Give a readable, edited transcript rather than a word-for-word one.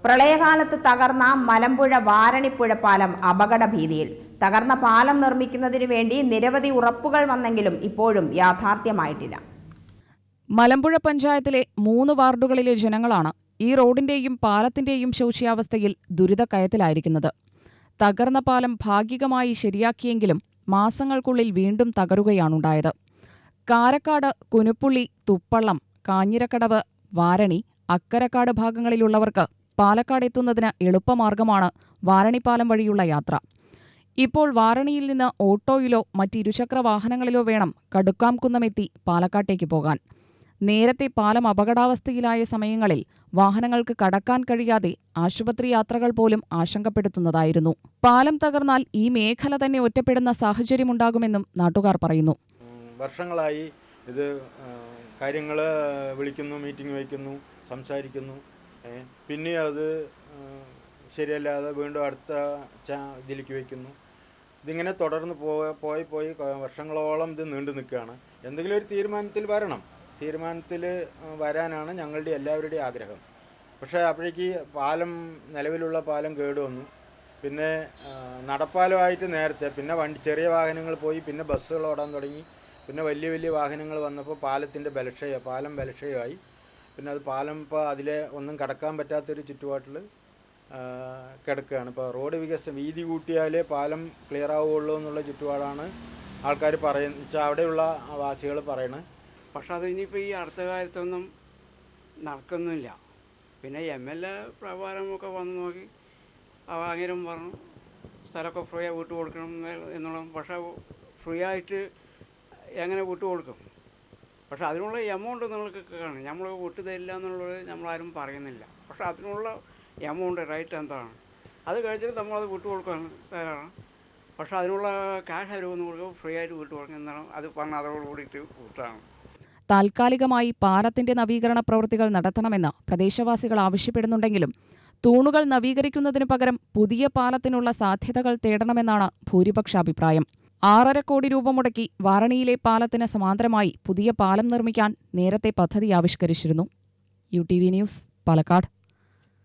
പ്രളയകാലത്ത് തകർന്ന മലമ്പുഴ വാരണിപ്പുഴ പാലം അപകടഭീതിയിൽ. തകർന്ന പാലം നിർമ്മിക്കുന്നതിനു വേണ്ടി നിരവധി ഉറപ്പുകൾ വന്നെങ്കിലും ഇപ്പോഴും യാഥാർത്ഥ്യമായിട്ടില്ല. മലമ്പുഴ പഞ്ചായത്തിലെ 3 വാർഡുകളിലെ ജനങ്ങളാണ് ഈ റോഡിന്റെയും പാലത്തിന്റെയും ശോച്യാവസ്ഥയിൽ ദുരിതക്കയത്തിലായിരിക്കുന്നത്. തകർന്ന പാലം ഭാഗികമായി ശരിയാക്കിയെങ്കിലും മാസങ്ങൾക്കുള്ളിൽ വീണ്ടും തകരുകയാണുണ്ടായത്. കാരക്കാട്, കുനുപ്പുള്ളി, തുപ്പള്ളം, കാഞ്ഞിരക്കടവ്, വാരണി, അക്കരക്കാട് ഭാഗങ്ങളിലുള്ളവർക്ക് പാലക്കാട് എത്തുന്നതിന് എളുപ്പമാർഗമാണ് വാരണിപ്പാലം വഴിയുള്ള യാത്ര. ഇപ്പോൾ വാരണിയിൽ നിന്ന് ഓട്ടോയിലോ മറ്റിരുചക്ര വാഹനങ്ങളിലോ വേണം കടുക്കാംകുന്നമെത്തി പാലക്കാട്ടേക്ക് പോകാൻ. നേരത്തെ പാലം അപകടാവസ്ഥയിലായ സമയങ്ങളിൽ വാഹനങ്ങൾക്ക് കടക്കാൻ കഴിയാതെ ആശുപത്രി യാത്രകൾ പോലും ആശങ്കപ്പെടുത്തുന്നതായിരുന്നു. പാലം തകർന്നാൽ ഈ മേഖല തന്നെ ഒറ്റപ്പെടുന്ന സാഹചര്യമുണ്ടാകുമെന്നും നാട്ടുകാർ പറയുന്നു. വർഷങ്ങളായി ഇത് കാര്യങ്ങൾ വിളിക്കുന്നു, മീറ്റിംഗ് വയ്ക്കുന്നു, സംസാരിക്കുന്നു, പിന്നെ അത് ശരിയല്ലാതെ വീണ്ടും അടുത്ത ഇതിലേക്ക് വയ്ക്കുന്നു. ഇതിങ്ങനെ തുടർന്ന് പോയി വർഷങ്ങളോളം ഇത് നീണ്ടു നിൽക്കുകയാണ്. എന്തെങ്കിലും ഒരു തീരുമാനത്തിൽ വരണം. തീരുമാനത്തിൽ വരാനാണ് ഞങ്ങളുടെ എല്ലാവരുടെയും ആഗ്രഹം. പക്ഷേ അപ്പോഴേക്ക് നിലവിലുള്ള പാലം കേടുവന്നു. പിന്നെ നടപ്പാലമായിട്ട് നേരത്തെ പിന്നെ ചെറിയ വാഹനങ്ങൾ പോയി, പിന്നെ ബസ്സുകൾ ഓടാൻ തുടങ്ങി, പിന്നെ വലിയ വലിയ വാഹനങ്ങൾ വന്നപ്പോൾ പാലം ബലക്ഷയമായി. പിന്നെ അത് പാലം ഇപ്പോൾ അതിലെ ഒന്നും കടക്കാൻ പറ്റാത്തൊരു ചുറ്റുപാട്ടിൽ കിടക്കുകയാണ്. ഇപ്പോൾ റോഡ് വീതി കൂട്ടിയാലേ പാലം ക്ലിയർ ആവുകയുള്ളൂ എന്നുള്ള ചുറ്റുപാടാണ് ആൾക്കാർ അവിടെയുള്ള വാസികൾ പറയുന്നത്. പക്ഷെ അത് ഇനിയിപ്പോൾ ഈ അടുത്ത കാലത്തൊന്നും നടക്കുന്നില്ല. പിന്നെ MLA പ്രകാരമൊക്കെ വന്ന് നോക്കി അങ്ങേരും പറഞ്ഞു സ്ഥലമൊക്കെ ഫ്രീ ആയി വിട്ടു കൊടുക്കണം എന്നുള്ള. പക്ഷേ ഫ്രീ ആയിട്ട് എങ്ങനെ വിട്ടു കൊടുക്കും? പക്ഷെ അതിനുള്ള എമൗണ്ട് നിങ്ങൾക്ക് കാണും. നമ്മൾ വിട്ടു തരില്ല എന്നുള്ളത് നമ്മളാരും പറയുന്നില്ല. പക്ഷെ അതിനുള്ള എമൗണ്ട് റേറ്റ് എന്താണ് അത് കഴിച്ചിട്ട് നമ്മളത് വിട്ടു കൊടുക്കാൻ തയ്യാറാണ്. പക്ഷെ അതിനുള്ള ക്യാഷ് അവരൊന്നും കൊടുക്കും, ഫ്രീ ആയിട്ട് വിട്ടു കൊടുക്കണം എന്നാണ് അത് പറഞ്ഞ് അതോട് കൂടിയിട്ട് വിട്ടാണ്. താൽക്കാലികമായി പാലത്തിന്റെ നവീകരണ പ്രവൃത്തികൾ നടത്തണമെന്ന് പ്രദേശവാസികൾ ആവശ്യപ്പെടുന്നുണ്ടെങ്കിലും തൂണുകൾ നവീകരിക്കുന്നതിനു പകരം പുതിയ പാലത്തിനുള്ള സാധ്യതകൾ തേടണമെന്നാണ് ഭൂരിപക്ഷ അഭിപ്രായം. 6.5 കോടി രൂപ മുടക്കി വാരണിയിലെ പാലത്തിന് സമാന്തരമായി പുതിയ പാലം നിർമ്മിക്കാൻ നേരത്തെ പദ്ധതി ആവിഷ്കരിച്ചിരുന്നു. UTV news, Palakkad.